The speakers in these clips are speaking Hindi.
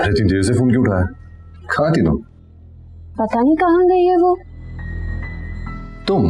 इतनी देर से फोन क्यों उठाया? कहाँ थी तुम? पता नहीं कहाँ गई है वो। तुम?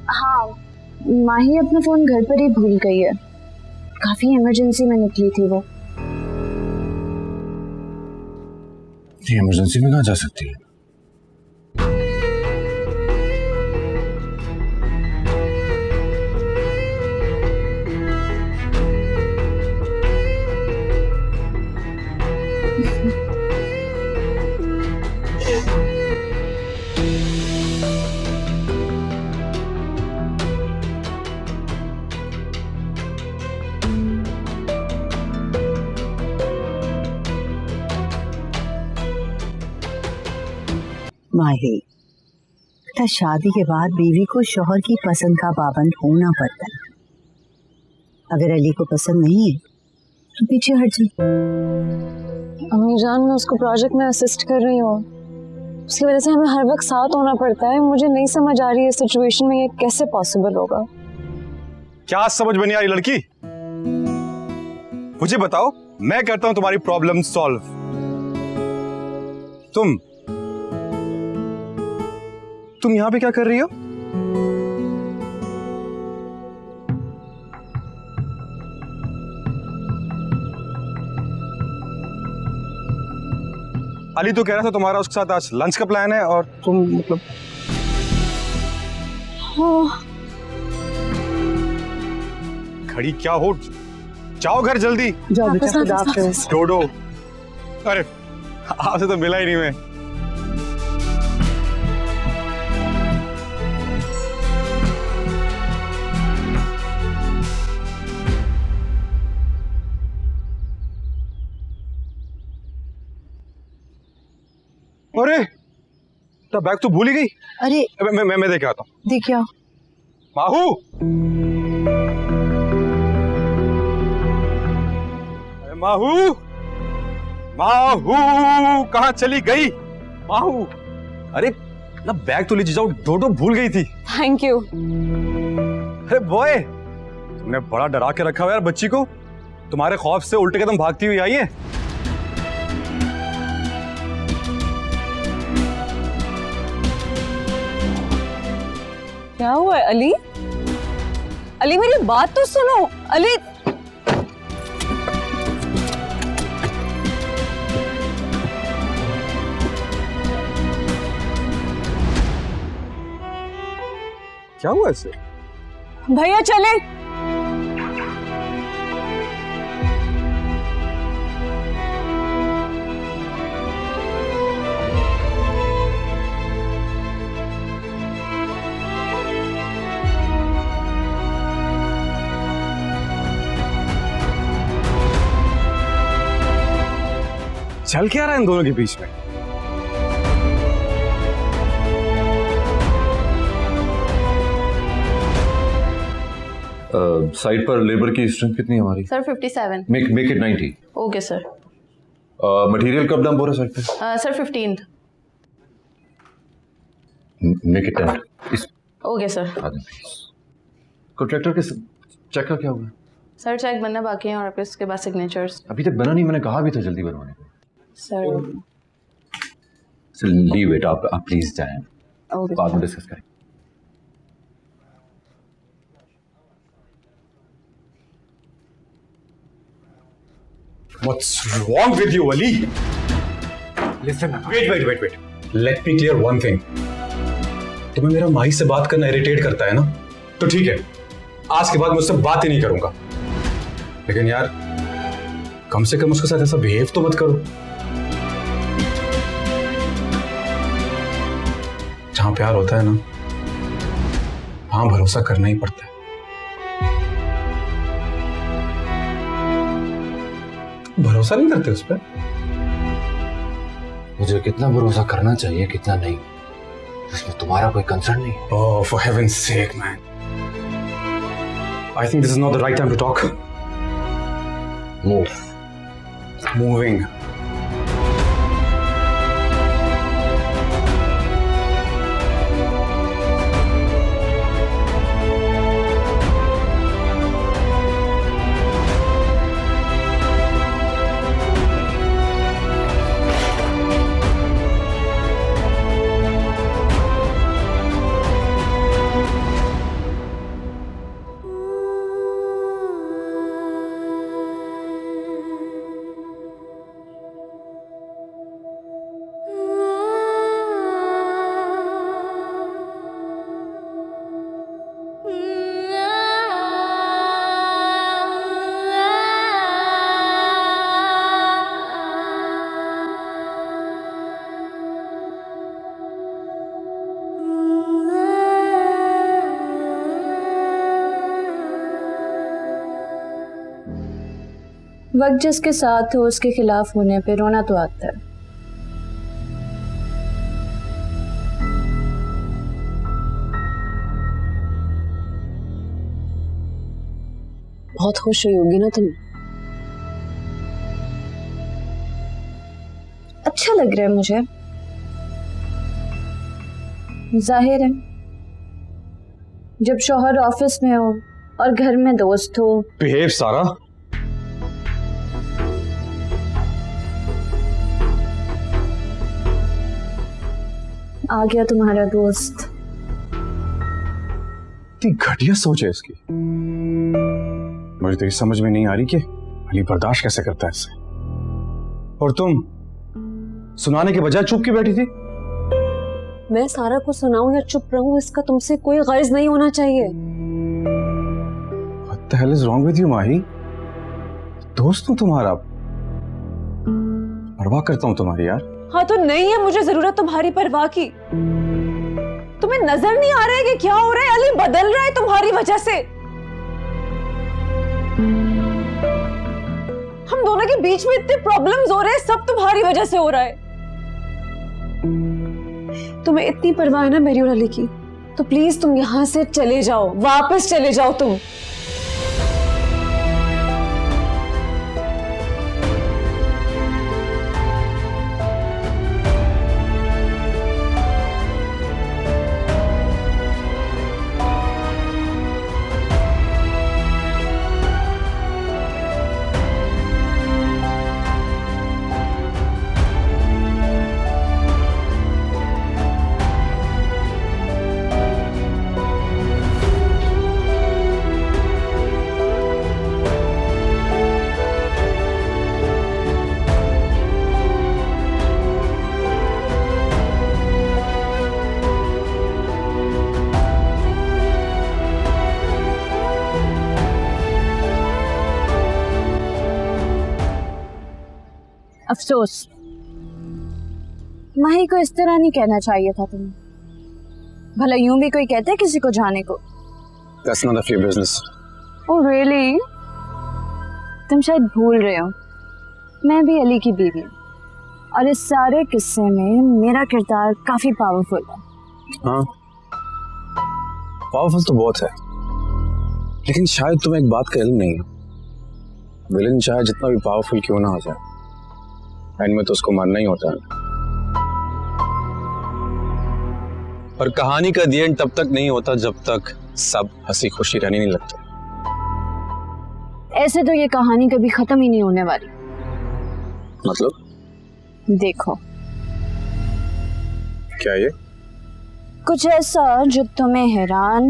हाँ, माही अपना फोन घर पर ही भूल गई है। काफी इमरजेंसी में निकली थी वो। ये इमरजेंसी में कहाँ जा सकती है? माही, बेटा शादी के बाद बीवी को शौहर की पसंद का पाबंद होना पड़ता है। अगर अली को पसंद नहीं है तो पीछे हट जा। अम्मी जान, मैं उसको प्रोजेक्ट में असिस्ट कर रही हूँ, उसकी वजह से हमें हर वक्त साथ होना पड़ता है। मुझे नहीं समझ आ रही है सिचुएशन में ये कैसे पॉसिबल होगा। क्या समझ में नहीं आ रही लड़की? मुझे बताओ, मैं करता हूं तुम्हारी प्रॉब्लम सॉल्व। तुम यहां पे क्या कर रही हो? अली तो कह रहा था तुम्हारा उसके साथ आज लंच का प्लान है और तुम मतलब। हाँ। खड़ी क्या हो? जाओ घर जल्दी। जाओ बेटा, डोडो, अरे आपसे तो मिला ही नहीं मैं। अरे तो बैग तो भूल ही गई। अरे मैं देख के आता हूँ। देखिए माहू, माहू, माहू कहाँ चली गई? माहू, अरे ना बैग तो लीजिए, जाओ, डोडो भूल गई थी। Thank you. अरे बॉय, तुमने बड़ा डरा के रखा हुआ यार बच्ची को। तुम्हारे खौफ से उल्टे कदम भागती हुई आई है। क्या हुआ है अली? अली मेरी बात तो सुनो। अली, क्या हुआ इसे? भैया चले। चल क्या रहा है इन दोनों के बीच में? साइट पर लेबर की स्ट्रेंथ कितनी है हमारी? Sir 57। Make it 90। Okay sir. Material कब डंप हो रहा है साइट पे? Sir 15। Make it 10। Okay sir. Contractor के चेक का क्या हुआ? सर चेक बनना बाकी है और आपके इसके बाद सिग्नेचर्स। अभी तक बना नहीं, मैंने कहा भी था जल्दी बनवाने को। सर लीव इट, आप प्लीज जाएं, बाद में डिस्कस करें। What's wrong with you, Ali? Listen, wait. Let me clear one thing. तुम्हें मेरा माही से बात करना इरिटेट करता है ना? तो ठीक है, आज के बाद मुझसे बात ही नहीं करूंगा। लेकिन यार, कम से कम उसके साथ ऐसा बिहेव तो मत करो। जहां प्यार होता है ना, वहां भरोसा करना ही पड़ता है। भरोसा नहीं करते उस पर? मुझे कितना भरोसा करना चाहिए, कितना नहीं, इसमें तुम्हारा कोई कंसर्न नहीं है? Oh, for heaven's sake, man. I think this is not the right time to talk. Move. Moving. वक्त जिसके साथ हो उसके खिलाफ होने पे रोना तो आता है। बहुत खुश हुई होगी ना तुम? अच्छा लग रहा है मुझे। जाहिर है जब शौहर ऑफिस में हो और घर में दोस्त हो। Behave, सारा। आ गया तुम्हारा दोस्त। इतनी घटिया सोच है इसकी। मुझे तो ये समझ में नहीं आ रही कि अली बर्दाश्त कैसे करता है इससे। और तुम सुनाने के बजाय चुप की बैठी थी। मैं सारा को सुनाऊं या चुप रहूं, इसका तुमसे कोई गर्ज नहीं होना चाहिए। What the hell is wrong with you, माही? दोस्त हूं तुम्हारा, परवाह करता हूं तुम्हारी यार। हाँ तो नहीं है मुझे जरूरत तुम्हारी परवाह की। तुम्हें नजर नहीं आ रहा है कि क्या हो रहा है? अली बदल रहा है तुम्हारी वजह से। हम दोनों के बीच में इतने प्रॉब्लम्स हो रहे हैं, सब तुम्हारी वजह से हो रहा है। तुम्हें इतनी परवाह है ना मेरी और अली की, तो प्लीज तुम यहां से चले जाओ, वापस चले जाओ तुम। अफसोस, माही को इस तरह नहीं कहना चाहिए था तुम्हें। भला यूं भी कोई कहता है किसी को जाने को? That's none of your business. Oh really? तुम शायद भूल रहे हो, मैं भी अली की बीवी हूँ और इस सारे किस्से में मेरा किरदार काफी पावरफुल है। हाँ, पावरफुल तो बहुत है, लेकिन शायद तुम्हें एक बात का इल्म नहीं है। विलन चाहे जितना भी पावरफुल क्यों ना हो जाए, एंड में तो उसको मानना ही होता है। और कहानी का दी एंड तब तक नहीं होता जब तक सब हंसी खुशी रहने नहीं लगते। ऐसे तो ये कहानी कभी खत्म ही नहीं होने वाली। मतलब? देखो, क्या ये? कुछ ऐसा जो तुम्हें हैरान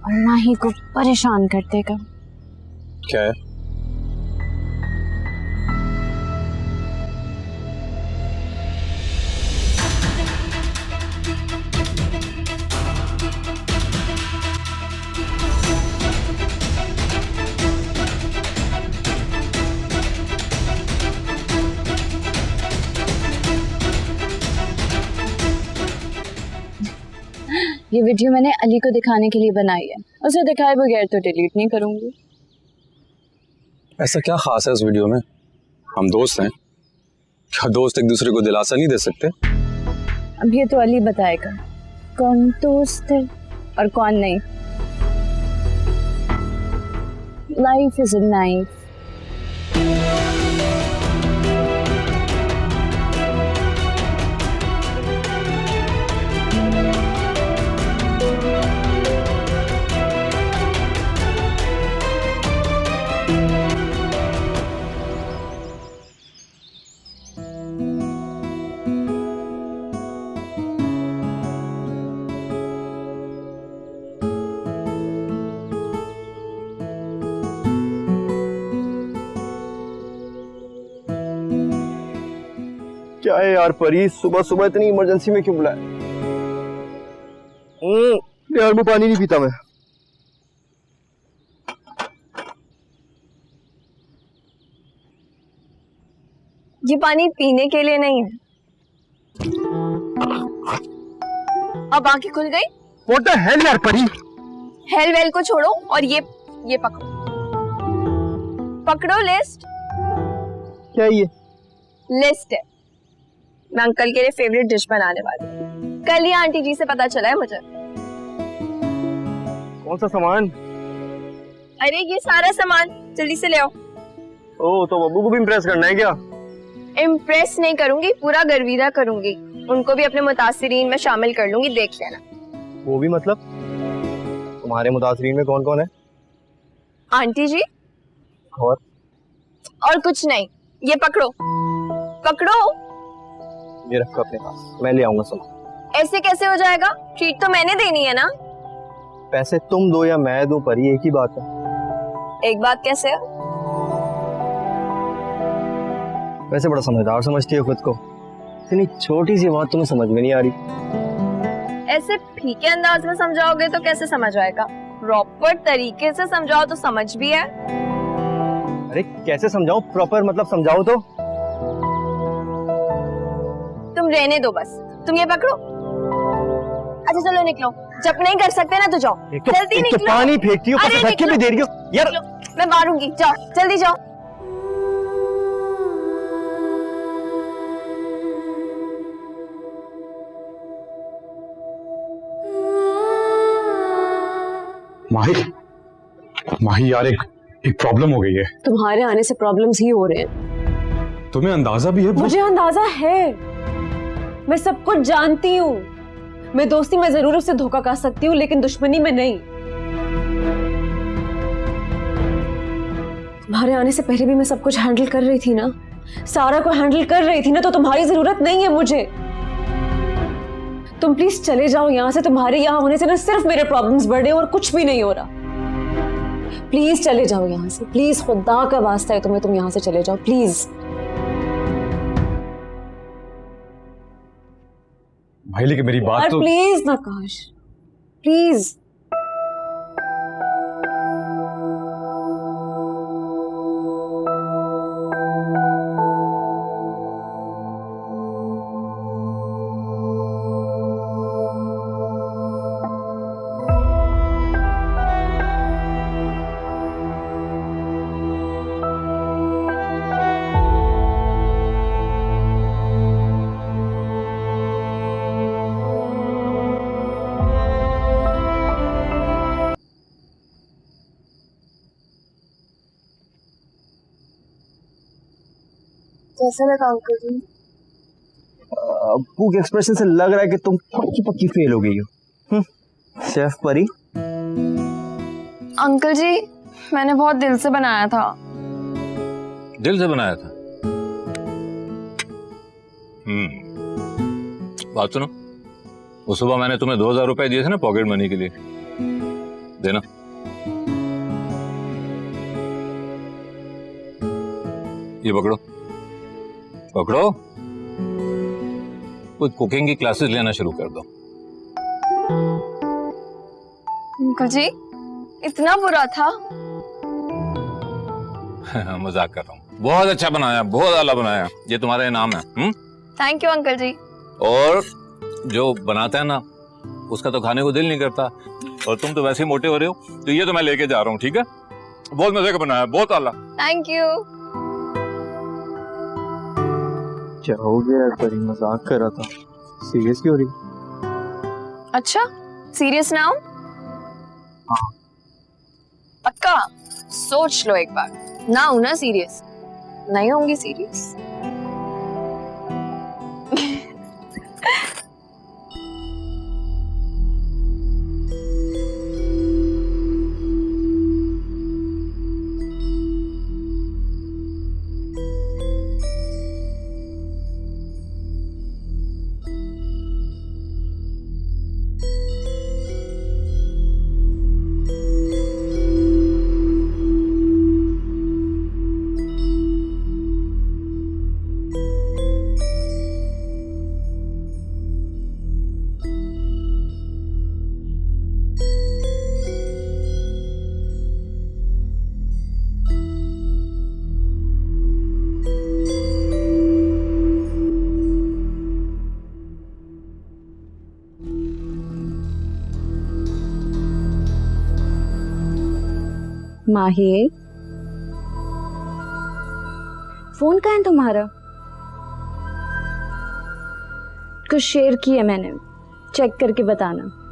और माही को परेशान कर देगा। क्या है? ये वीडियो मैंने अली को दिखाने के लिए बनाई है, उसे दिखाए बगैर तो डिलीट नहीं करूंगी। ऐसा क्या खास है इस वीडियो में? हम दोस्त हैं, क्या दोस्त एक दूसरे को दिलासा नहीं दे सकते? अब ये तो अली बताएगा, कौन दोस्त है और कौन नहीं। Life is a knife. क्या है यार परी, सुबह सुबह इतनी इमरजेंसी में क्यों बुलाया? यार मैं पानी नहीं पीता मैं। ये पानी पीने के लिए नहीं है। अब आंखें खुल गई? What the hell यार परी? हेल वेल को छोड़ो और ये पकड़ो। पकड़ो लिस्ट। क्या ये? लिस्ट है। मैं अंकल के लिए फेवरेट डिश बनाने वाली हूँ। कल ही आंटी जी से पता चला है मुझे। कौन सा सामान? अरे ये सारा सामान जल्दी से ले आओ। ओ तो बब्बू को भी इम्प्रेस करना है क्या? इम्प्रेस नहीं करूंगी, पूरा गर्विदा करूंगी। उनको भी अपने मुतासिरीन में शामिल कर लूंगी, देख लेना। वो भी मतलब? तुम्हारे मुतासरीन में कौन कौन है? आंटी जी और कुछ नहीं। ये पकड़ो पकड़ो। ये रखो अपने पास, मैं ले आऊंगा सामान। ऐसे कैसे हो जाएगा? ट्रीट तो मैंने देनी है ना। पैसे तुम दो या मैं दूं परी, एक ही बात है। एक बात कैसे? वैसे बड़ा समझदार समझती हो खुद को, इतनी छोटी सी बात तुम्हें समझ में नहीं आ रही। ऐसे फीके अंदाज में समझाओगे तो कैसे समझ आएगा? प्रॉपर तरीके से समझाओ तो समझ भी है। अरे कैसे समझाऊं? प्रॉपर मतलब समझाओ तो। तुम रहने दो बस। तुम ये पकड़ो। अच्छा चलो निकलो। जब नहीं कर सकते ना तो जाओ। जल्दी एक तो निकलो। पानी फेंकती हो, अरे धक्के भी दे रही हो यार। निकलो। मैं मारूंगी, जाओ जल्दी जाओ। माही यार एक प्रॉब्लम हो गई है। तुम्हारे आने से प्रॉब्लम्स ही हो रहे हैं। तुम्हें अंदाजा भी है? मुझे अंदाजा है, मैं सब कुछ जानती हूँ। मैं दोस्ती में जरूर उससे धोखा खा सकती हूँ, लेकिन दुश्मनी में नहीं। तुम्हारे आने से पहले भी मैं सब कुछ हैंडल कर रही थी ना, सारा को हैंडल कर रही थी ना, तो तुम्हारी जरूरत नहीं है मुझे। तुम प्लीज चले जाओ यहाँ से। तुम्हारे यहाँ होने से ना सिर्फ मेरे प्रॉब्लम्स बढ़े और कुछ भी नहीं हो रहा। प्लीज चले जाओ यहाँ से, प्लीज, खुदा का वास्ता है तुम्हें, तुम यहाँ से चले जाओ प्लीज। भाई लेकिन मेरी बात तो प्लीज नकाश, प्लीज। कैसा लगा अंकल जी? अब्बू के एक्सप्रेशन से लग रहा है कि तुम पक्की पक्की फेल हो गई हो। शेफ परी, अंकल जी मैंने बहुत दिल से बनाया था। दिल से बनाया था? बात सुनो, उस सुबह मैंने तुम्हें 2000 रुपए दिए थे ना पॉकेट मनी के लिए, देना। ये पकड़ो पकड़ो, कुछ कुकिंग की क्लासेस लेना शुरू कर दो। अंकल जी इतना बुरा था? मजाक कर रहा हूँ। बहुत अच्छा बनाया, बहुत आला बनाया। ये तुम्हारा इनाम है। थैंक यू अंकल जी। और जो बनाता है ना उसका तो खाने को दिल नहीं करता, और तुम तो वैसे ही मोटे हो रहे हो, तो ये तो मैं लेके जा रहा हूँ, ठीक है? बहुत मजे का बनाया, बहुत आला। Thank you. क्या हो गया परी? मजाक कर रहा था, सीरियस क्यों हो रही? अच्छा, सीरियस नाउ? पक्का? सोच लो एक बार। ना हूं ना सीरियस? नहीं होंगी सीरियस। माही, फोन कहाँ है तुम्हारा? कुछ शेयर किया मैंने, चेक करके बताना।